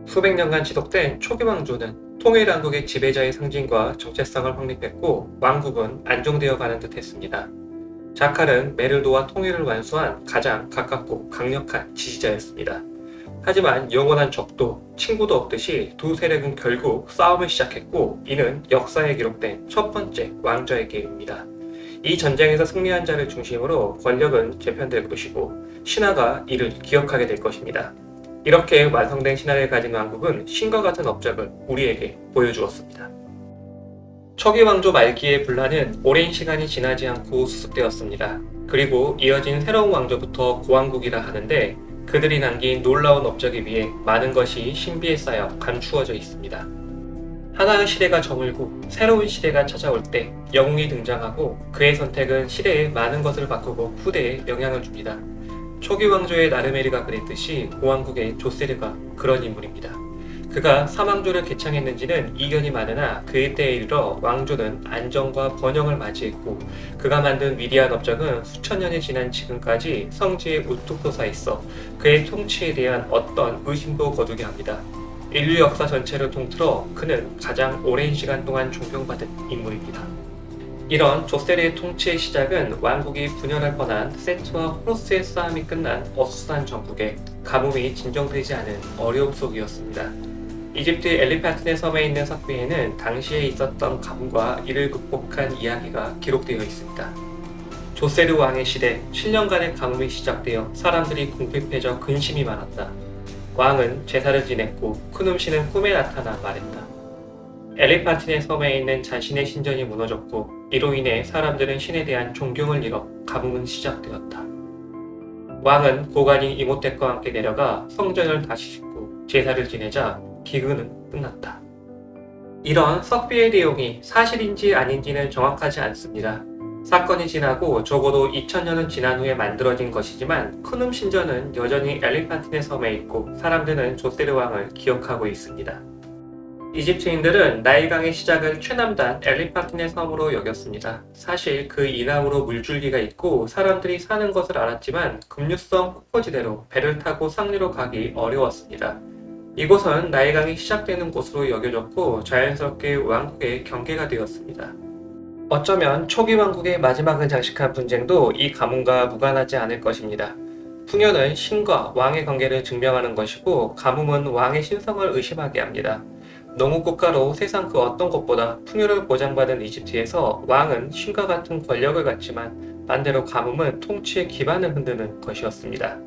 수백 년간 지속된 초기 왕조는 통일왕국의 지배자의 상징과 정체성을 확립했고 왕국은 안정되어 가는 듯 했습니다. 자칼은 메르도와 통일을 완수한 가장 가깝고 강력한 지지자였습니다. 하지만 영원한 적도 친구도 없듯이 두 세력은 결국 싸움을 시작했고 이는 역사에 기록된 첫 번째 왕좌의 게임입니다. 이 전쟁에서 승리한 자를 중심으로 권력은 재편될 것이고 신하가 이를 기억하게 될 것입니다. 이렇게 완성된 신화를 가진 왕국은 신과 같은 업적을 우리에게 보여주었습니다. 초기 왕조 말기의 분란은 오랜 시간이 지나지 않고 수습되었습니다. 그리고 이어진 새로운 왕조부터 고왕국이라 하는데 그들이 남긴 놀라운 업적에 비해 많은 것이 신비에 쌓여 감추어져 있습니다. 하나의 시대가 저물고 새로운 시대가 찾아올 때 영웅이 등장하고 그의 선택은 시대에 많은 것을 바꾸고 후대에 영향을 줍니다. 초기 왕조의 나르메르가 그랬듯이 고왕국의 조세르가 그런 인물입니다. 그가 사망조를 개창했는지는 이견이 많으나 그의 때에 이르러 왕조는 안정과 번영을 맞이했고 그가 만든 위대한 업적은 수천 년이 지난 지금까지 성지에 우뚝 솟아 있어 그의 통치에 대한 어떤 의심도 거두게 합니다. 인류 역사 전체를 통틀어 그는 가장 오랜 시간 동안 존경받은 인물입니다. 이런 조세르의 통치의 시작은 왕국이 분열할 뻔한 세트와 호로스의 싸움이 끝난 어수선한 전국에 가뭄이 진정되지 않은 어려움 속이었습니다. 이집트 엘리파트네 섬에 있는 석비에는 당시에 있었던 가뭄과 이를 극복한 이야기가 기록되어 있습니다. 조세르 왕의 시대 7년간의 가뭄이 시작되어 사람들이 궁핍해져 근심이 많았다. 왕은 제사를 지냈고 크눔시는 꿈에 나타나 말했다. 엘리파티네 섬에 있는 자신의 신전이 무너졌고 이로 인해 사람들은 신에 대한 존경을 잃어 가뭄은 시작되었다. 왕은 고관인 이모텍과 함께 내려가 성전을 다시 짓고 제사를 지내자 기근은 끝났다. 이런 석비의 내용이 사실인지 아닌지는 정확하지 않습니다. 사건이 지나고 적어도 2000년은 지난 후에 만들어진 것이지만 크눔 신전은 여전히 엘리파티네 섬에 있고 사람들은 조세르 왕을 기억하고 있습니다. 이집트인들은 나일강의 시작을 최남단 엘리파티네 섬으로 여겼습니다. 사실 그 이남으로 물줄기가 있고 사람들이 사는 것을 알았지만 급류성 폭포지대로 배를 타고 상류로 가기 어려웠습니다. 이곳은 나일강이 시작되는 곳으로 여겨졌고 자연스럽게 왕국의 경계가 되었습니다. 어쩌면 초기 왕국의 마지막을 장식한 분쟁도 이 가뭄과 무관하지 않을 것입니다. 풍요는 신과 왕의 관계를 증명하는 것이고 가뭄은 왕의 신성을 의심하게 합니다. 농업국가로 세상 그 어떤 것보다 풍요를 보장받은 이집트에서 왕은 신과 같은 권력을 갖지만 반대로 가뭄은 통치의 기반을 흔드는 것이었습니다.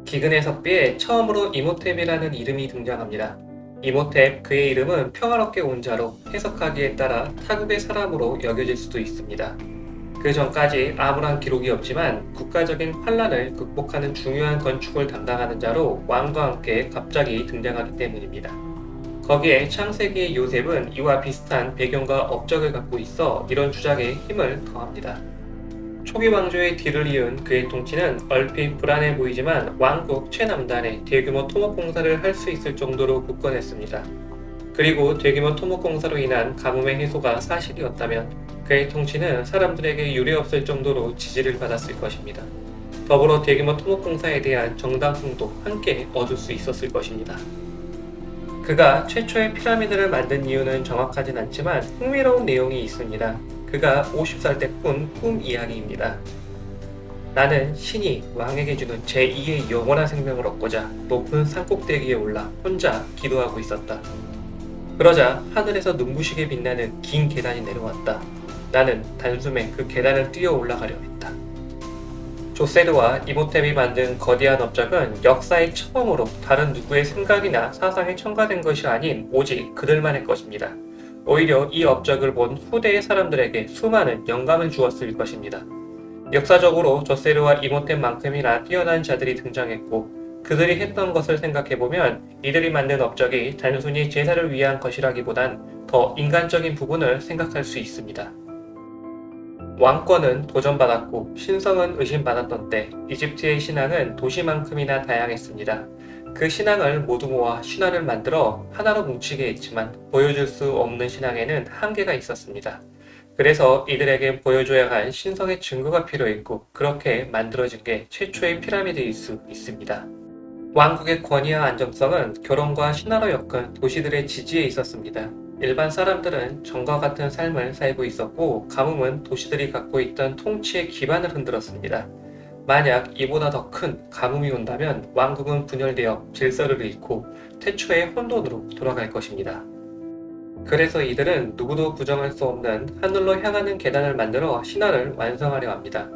기근의 석비에 처음으로 이모텝이라는 이름이 등장합니다. 이모텝, 그의 이름은 평화롭게 온 자로 해석하기에 따라 타국의 사람으로 여겨질 수도 있습니다. 그 전까지 아무런 기록이 없지만 국가적인 환란을 극복하는 중요한 건축을 담당하는 자로 왕과 함께 갑자기 등장하기 때문입니다. 거기에 창세기의 요셉은 이와 비슷한 배경과 업적을 갖고 있어 이런 주장에 힘을 더합니다. 초기 왕조의 뒤를 이은 그의 통치는 얼핏 불안해 보이지만 왕국 최남단에 대규모 토목공사를 할 수 있을 정도로 굳건했습니다. 그리고 대규모 토목공사로 인한 가뭄의 해소가 사실이었다면 그의 통치는 사람들에게 유례없을 정도로 지지를 받았을 것입니다. 더불어 대규모 토목공사에 대한 정당성도 함께 얻을 수 있었을 것입니다. 그가 최초의 피라미드를 만든 이유는 정확하진 않지만 흥미로운 내용이 있습니다. 그가 50살 때 꾼 꿈 이야기입니다. 나는 신이 왕에게 주는 제2의 영원한 생명을 얻고자 높은 산꼭대기에 올라 혼자 기도하고 있었다. 그러자 하늘에서 눈부시게 빛나는 긴 계단이 내려왔다. 나는 단숨에 그 계단을 뛰어 올라가려 했다. 조세르와 이모텝이 만든 거대한 업적은 역사의 처음으로 다른 누구의 생각이나 사상에 첨가된 것이 아닌 오직 그들만의 것입니다. 오히려 이 업적을 본 후대의 사람들에게 수많은 영감을 주었을 것입니다. 역사적으로 조세르와 이모텝만큼이나 뛰어난 자들이 등장했고 그들이 했던 것을 생각해보면 이들이 만든 업적이 단순히 제사를 위한 것이라기보단 더 인간적인 부분을 생각할 수 있습니다. 왕권은 도전받았고 신성은 의심받았던 때 이집트의 신앙은 도시만큼이나 다양했습니다. 그 신앙을 모두 모아 신화를 만들어 하나로 뭉치게 했지만 보여줄 수 없는 신앙에는 한계가 있었습니다. 그래서 이들에게 보여줘야 할 신성의 증거가 필요했고 그렇게 만들어진 게 최초의 피라미드일 수 있습니다. 왕국의 권위와 안정성은 결혼과 신화로 엮은 도시들의 지지에 있었습니다. 일반 사람들은 정과 같은 삶을 살고 있었고, 가뭄은 도시들이 갖고 있던 통치의 기반을 흔들었습니다. 만약 이보다 더 큰 가뭄이 온다면 왕국은 분열되어 질서를 잃고 태초의 혼돈으로 돌아갈 것입니다. 그래서 이들은 누구도 부정할 수 없는 하늘로 향하는 계단을 만들어 신화를 완성하려 합니다.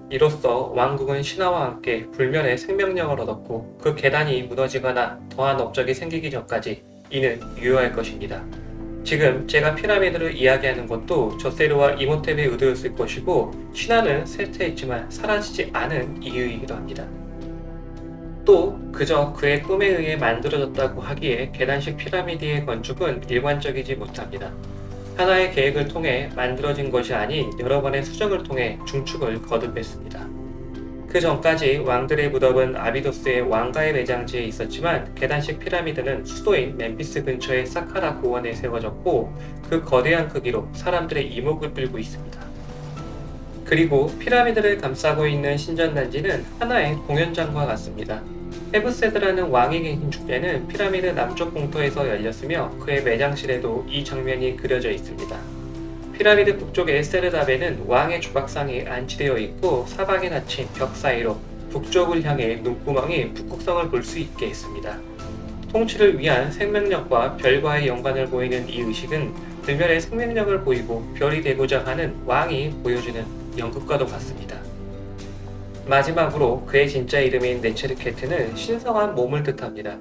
이로써 왕국은 신화와 함께 불멸의 생명력을 얻었고, 그 계단이 무너지거나 더한 업적이 생기기 전까지 이는 유효할 것입니다. 지금 제가 피라미드를 이야기하는 것도 조세르와 이모텝의 의도였을 것이고, 신화는 쇠퇴했지만 사라지지 않은 이유이기도 합니다. 또 그저 그의 꿈에 의해 만들어졌다고 하기에 계단식 피라미드의 건축은 일관적이지 못합니다. 하나의 계획을 통해 만들어진 것이 아닌 여러 번의 수정을 통해 중축을 거듭했습니다. 그 전까지 왕들의 무덤은 아비도스의 왕가의 매장지에 있었지만, 계단식 피라미드는 수도인 멤피스 근처의 사카라 고원에 세워졌고, 그 거대한 크기로 사람들의 이목을 끌고 있습니다. 그리고 피라미드를 감싸고 있는 신전단지는 하나의 공연장과 같습니다. 헤브세드라는 왕이 계신 축제는 피라미드 남쪽 공터에서 열렸으며, 그의 매장실에도 이 장면이 그려져 있습니다. 피라미드 북쪽의 세르답에는 왕의 조각상이 안치되어 있고, 사방에 닫힌 벽 사이로 북쪽을 향해 눈구멍이 북극성을 볼 수 있게 했습니다. 통치를 위한 생명력과 별과의 연관을 보이는 이 의식은 불멸의 생명력을 보이고 별이 되고자 하는 왕이 보여주는 연극과도 같습니다. 마지막으로 그의 진짜 이름인 네체르케트는 신성한 몸을 뜻합니다.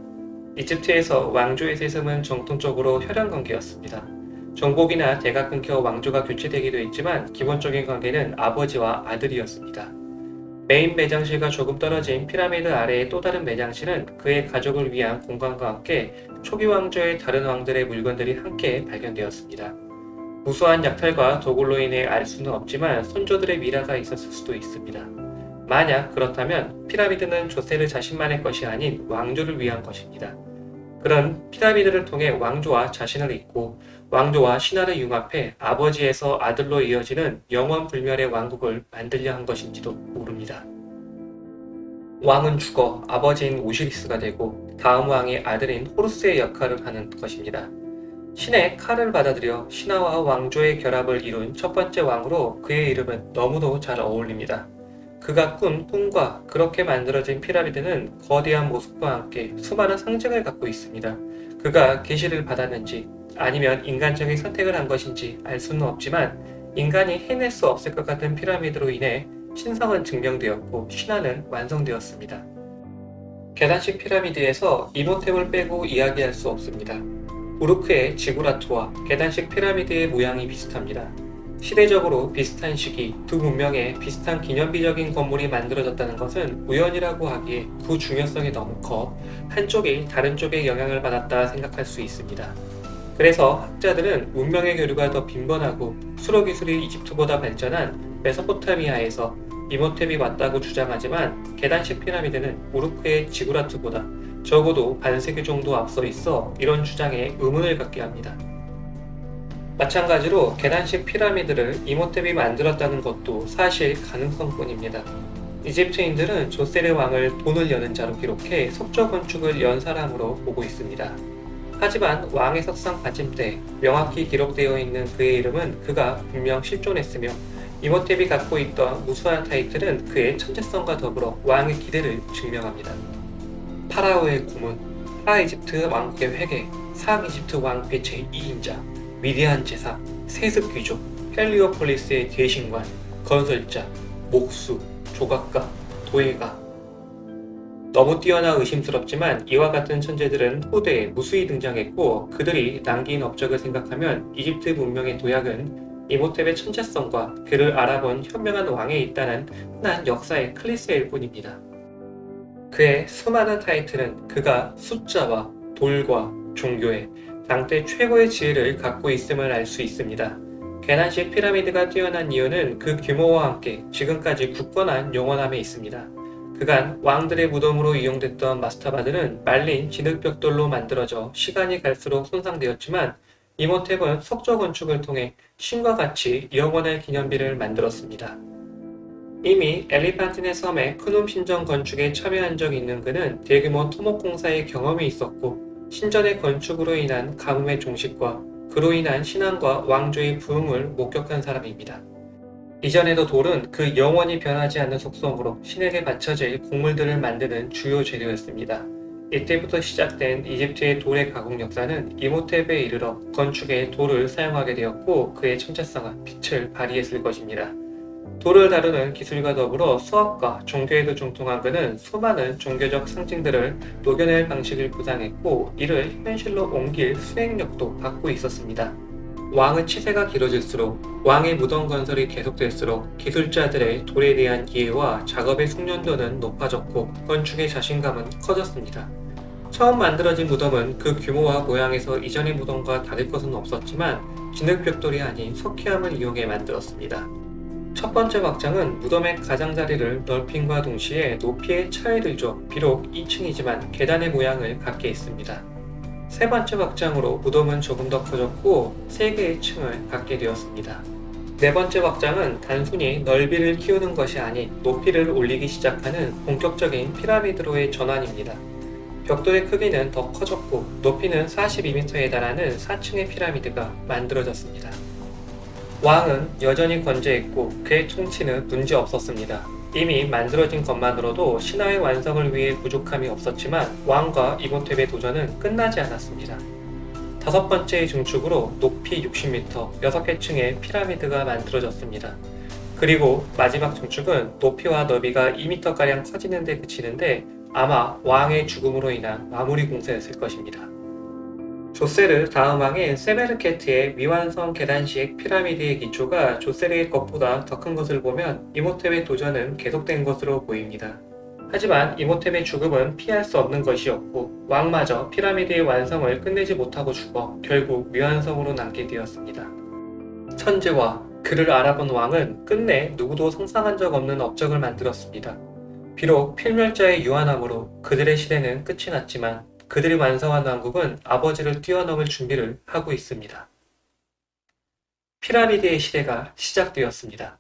이집트에서 왕조의 세습은 정통적으로 혈연 관계였습니다. 정복이나 대가 끊겨 왕조가 교체되기도 했지만, 기본적인 관계는 아버지와 아들이었습니다. 메인 매장실과 조금 떨어진 피라미드 아래의 또 다른 매장실은 그의 가족을 위한 공간과 함께 초기 왕조의 다른 왕들의 물건들이 함께 발견되었습니다. 무수한 약탈과 도굴로 인해 알 수는 없지만 선조들의 미라가 있었을 수도 있습니다. 만약 그렇다면 피라미드는 조세르 자신만의 것이 아닌 왕조를 위한 것입니다. 그런 피라미드를 통해 왕조와 자신을 잇고 왕조와 신화를 융합해 아버지에서 아들로 이어지는 영원 불멸의 왕국을 만들려 한 것인지도 모릅니다. 왕은 죽어 아버지인 오시리스가 되고 다음 왕의 아들인 호루스의 역할을 하는 것입니다. 신의 칼을 받아들여 신화와 왕조의 결합을 이룬 첫 번째 왕으로 그의 이름은 너무도 잘 어울립니다. 그가 꾼 꿈과 그렇게 만들어진 피라미드는 거대한 모습과 함께 수많은 상징을 갖고 있습니다. 그가 계시를 받았는지 아니면 인간적인 선택을 한 것인지 알 수는 없지만, 인간이 해낼 수 없을 것 같은 피라미드로 인해 신성은 증명되었고 신화는 완성되었습니다. 계단식 피라미드에서 이모템을 빼고 이야기할 수 없습니다. 우르크의 지구라트와 계단식 피라미드의 모양이 비슷합니다. 시대적으로 비슷한 시기, 두 문명에 비슷한 기념비적인 건물이 만들어졌다는 것은 우연이라고 하기에 그 중요성이 너무 커 한쪽이 다른 쪽에 영향을 받았다 생각할 수 있습니다. 그래서 학자들은 문명의 교류가 더 빈번하고 수로 기술이 이집트보다 발전한 메소포타미아에서 이모템이 왔다고 주장하지만, 계단식 피라미드는 우르크의 지구라트보다 적어도 반세기 정도 앞서 있어 이런 주장에 의문을 갖게 합니다. 마찬가지로 계단식 피라미드를 이모텝이 만들었다는 것도 사실 가능성뿐입니다. 이집트인들은 조세르 왕을 돈을 여는 자로 기록해 속죄 건축을 연 사람으로 보고 있습니다. 하지만 왕의 석상 받침대에 명확히 기록되어 있는 그의 이름은 그가 분명 실존했으며, 이모텝이 갖고 있던 무수한 타이틀은 그의 천재성과 더불어 왕의 기대를 증명합니다. 파라오의 고문, 하이집트 왕국의 회계, 상이집트 왕국의 제2인자, 위대한 제사, 세습 귀족, 헬리오폴리스의 대신관, 건설자, 목수, 조각가, 도예가. 너무 뛰어나 의심스럽지만 이와 같은 천재들은 후대에 무수히 등장했고, 그들이 남긴 업적을 생각하면 이집트 문명의 도약은 이모텝의 천재성과 그를 알아본 현명한 왕에 있다는 흔한 역사의 클리셰일 뿐입니다. 그의 수많은 타이틀은 그가 숫자와 돌과 종교에 당대 최고의 지혜를 갖고 있음을 알 수 있습니다. 계단식 피라미드가 뛰어난 이유는 그 규모와 함께 지금까지 굳건한 영원함에 있습니다. 그간 왕들의 무덤으로 이용됐던 마스타바드는 말린 진흙벽돌로 만들어져 시간이 갈수록 손상되었지만, 이모텝은 석조 건축을 통해 신과 같이 영원한 기념비를 만들었습니다. 이미 엘리판티네 섬의 크눔 신전 건축에 참여한 적이 있는 그는 대규모 토목공사의 경험이 있었고 신전의 건축으로 인한 가뭄의 종식과 그로 인한 신앙과 왕조의 부흥을 목격한 사람입니다. 이전에도 돌은 그 영원히 변하지 않는 속성으로 신에게 바쳐질 곡물들을 만드는 주요 재료였습니다. 이때부터 시작된 이집트의 돌의 가공 역사는 이모테프에 이르러 건축에 돌을 사용하게 되었고 그의 천재성은 빛을 발휘했을 것입니다. 돌을 다루는 기술과 더불어 수학과 종교에도 중통한 그는 수많은 종교적 상징들을 녹여낼 방식을 구상했고 이를 현실로 옮길 수행력도 갖고 있었습니다. 왕의 치세가 길어질수록 왕의 무덤 건설이 계속될수록 기술자들의 돌에 대한 이해와 작업의 숙련도는 높아졌고 건축의 자신감은 커졌습니다. 처음 만들어진 무덤은 그 규모와 모양에서 이전의 무덤과 다를 것은 없었지만 진흙벽돌이 아닌 석회암을 이용해 만들었습니다. 첫 번째 확장은 무덤의 가장자리를 넓힘과 동시에 높이에 차이를 들죠. 비록 2층이지만 계단의 모양을 갖게 했습니다. 세 번째 확장으로 무덤은 조금 더 커졌고 3개의 층을 갖게 되었습니다. 네 번째 확장은 단순히 넓이를 키우는 것이 아닌 높이를 올리기 시작하는 본격적인 피라미드로의 전환입니다. 벽돌의 크기는 더 커졌고 높이는 42m에 달하는 4층의 피라미드가 만들어졌습니다. 왕은 여전히 건재했고 그의 통치는 문제 없었습니다. 이미 만들어진 것만으로도 신화의 완성을 위해 부족함이 없었지만 왕과 이모테프의 도전은 끝나지 않았습니다. 다섯 번째의 중축으로 높이 60m, 6개 층의 피라미드가 만들어졌습니다. 그리고 마지막 중축은 높이와 너비가 2m가량 커지는 데 그치는데 아마 왕의 죽음으로 인한 마무리 공사였을 것입니다. 조세르 다음 왕인 세메르케트의 미완성 계단식 피라미드의 기초가 조세르의 것보다 더 큰 것을 보면 이모테프의 도전은 계속된 것으로 보입니다. 하지만 이모테프의 죽음은 피할 수 없는 것이었고 왕마저 피라미드의 완성을 끝내지 못하고 죽어 결국 미완성으로 남게 되었습니다. 천재와 그를 알아본 왕은 끝내 누구도 상상한 적 없는 업적을 만들었습니다. 비록 필멸자의 유한함으로 그들의 시대는 끝이 났지만 그들이 완성한 왕국은 아버지를 뛰어넘을 준비를 하고 있습니다. 피라미드의 시대가 시작되었습니다.